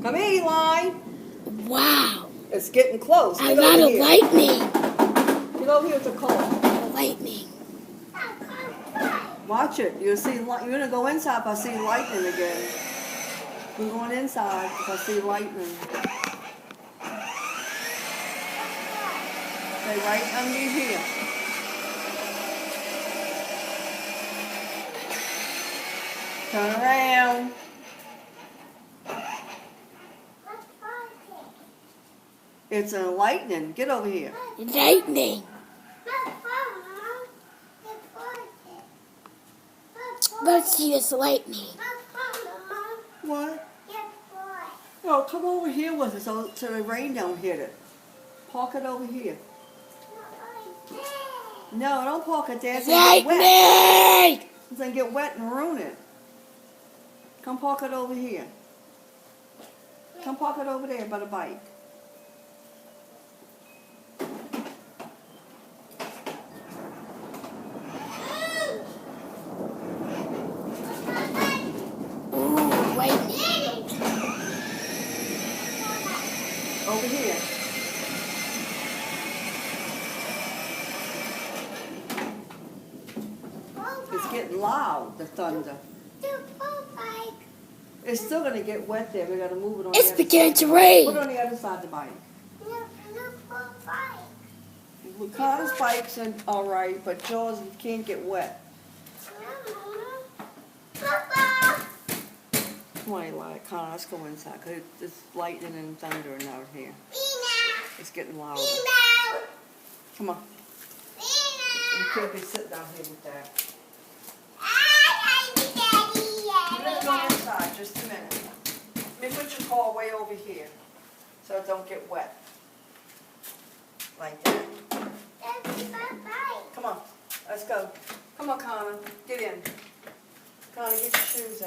Come here, Eli. Wow. It's getting close. A Get lot over of here. lightning. Get over here to call. Lightning. Watch it. You'll see. You're gonna go inside if I see lightning again. We're going inside if I see lightning. Stay right under here. Turn around. It's a lightning. Get over here. Lightning. Let's see this lightning. What? No, come over here with us so the rain don't hit it. Park it over here. No, don't park it there. It's gonna get wet. Lightning! It's gonna get wet and ruin it. Come park it over here. Come park it over there by the bike. Ooh, lightning. Over here. It's getting loud, the thunder. It's still gonna get wet there. We gotta move it on It's the other beginning side. to rain. Put it on the other side of the bike. Connor's bike's in all right, but Joe's can't get wet. Come on, Eli. Connor, let's go inside, because it's lightning and thundering out here. It's getting louder. Come on. You can't be sitting out here with that. Let's go inside just a minute. Let me put your car way over here so it don't get wet. Like that. Come on. Let's go. Come on, Connor. Get in. Connor, get your shoes in.